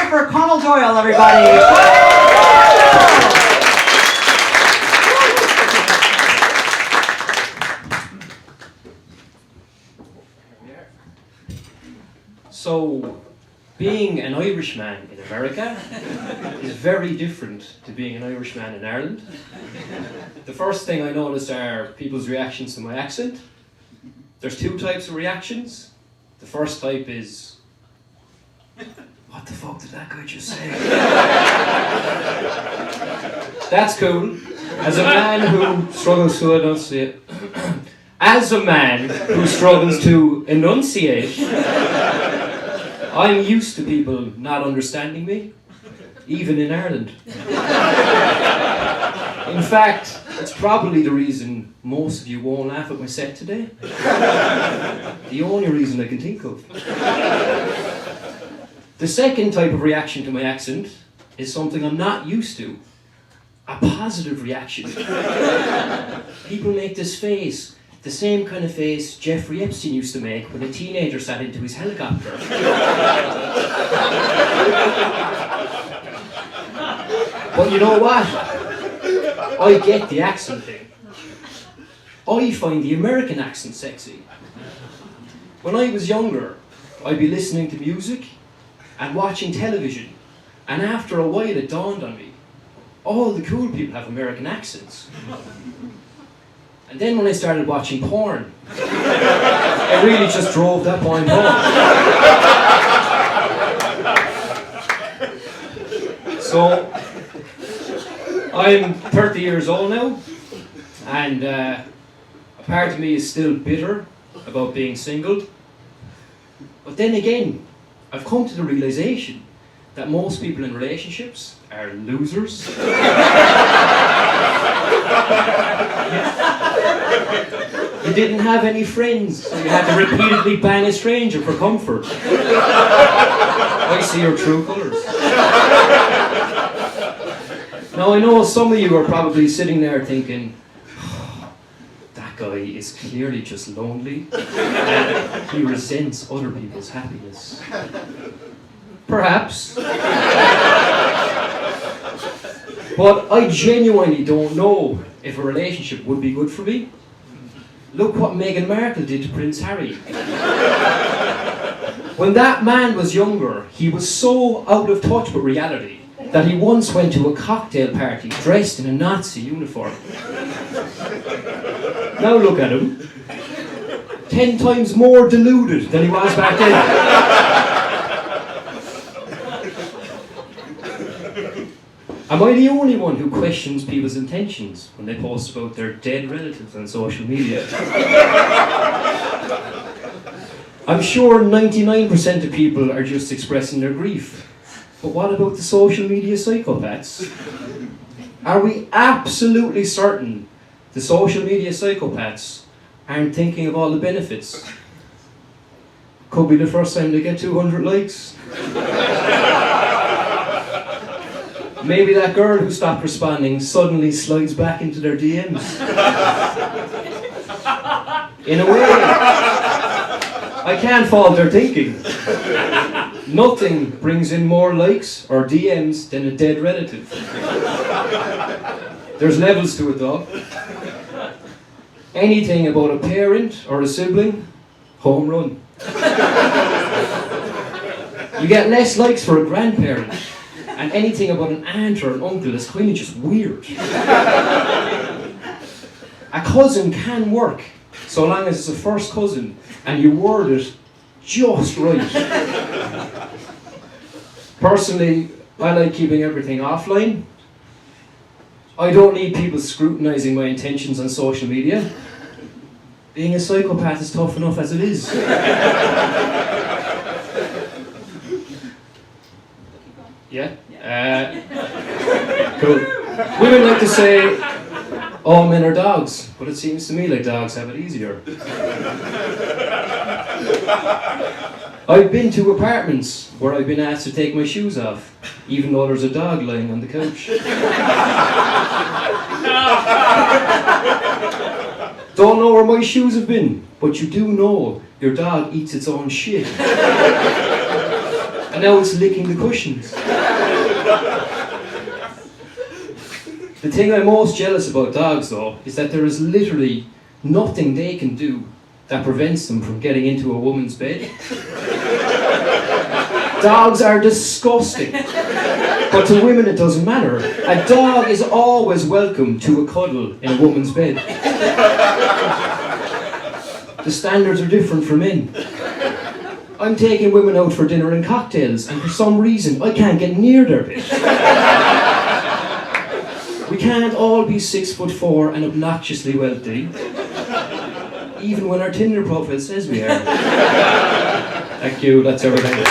for Conal Doyle, everybody. So, being an Irishman in America is very different to being an Irishman in Ireland. The first thing I noticed are people's reactions to my accent. There's two types of reactions. The first type is, what the fuck did that guy just say? That's cool. As a man who struggles to enunciate, I'm used to people not understanding me, even in Ireland. In fact, it's probably the reason most of you won't laugh at my set today. The only reason I can think of. The second type of reaction to my accent is something I'm not used to. A positive reaction. People make this face, the same kind of face Jeffrey Epstein used to make when a teenager sat into his helicopter. But you know what? I get the accent thing. I find the American accent sexy. When I was younger, I'd be listening to music and watching television, and after a while it dawned on me, all the cool people have American accents. And then when I started watching porn, it really just drove that point home. So, I'm 30 years old now, and a part of me is still bitter about being single. But then again, I've come to the realization that most people in relationships are losers. You didn't have any friends, so you had to repeatedly bang a stranger for comfort. I see your true colours. Now I know some of you are probably sitting there thinking, oh, that guy is clearly just lonely and he resents other people's happiness. Perhaps. But I genuinely don't know if a relationship would be good for me. Look what Meghan Markle did to Prince Harry. When that man was younger, he was so out of touch with reality that he once went to a cocktail party dressed in a Nazi uniform. Now look at him. 10 times more deluded than he was back then. Am I the only one who questions people's intentions when they post about their dead relatives on social media? I'm sure 99% of people are just expressing their grief. But what about the social media psychopaths? Are we absolutely certain the social media psychopaths aren't thinking of all the benefits? Could be the first time they get 200 likes. Maybe that girl who stopped responding suddenly slides back into their DMs. In a way, I can't fault their thinking. Nothing brings in more likes or DMs than a dead relative. There's levels to it though. Anything about a parent or a sibling, home run. You get less likes for a grandparent. And anything about an aunt or an uncle is kind of just weird. A cousin can work, so long as it's a first cousin and you word it just right. Personally, I like keeping everything offline. I don't need people scrutinising my intentions on social media. Being a psychopath is tough enough as it is. Yeah? Cool. Women like to say, all men are dogs, but it seems to me like dogs have it easier. I've been to apartments where I've been asked to take my shoes off, even though there's a dog lying on the couch. Don't know where my shoes have been, but you do know your dog eats its own shit. and now it's licking the cushions. The thing I'm most jealous about dogs, though, is that there is literally nothing they can do that prevents them from getting into a woman's bed. Dogs are disgusting, but to women it doesn't matter. A dog is always welcome to a cuddle in a woman's bed. The standards are different for men. I'm taking women out for dinner and cocktails, and for some reason I can't get near their bed. We can't all be 6'4" and obnoxiously wealthy, even when our Tinder profile says we are. Thank you, that's everything.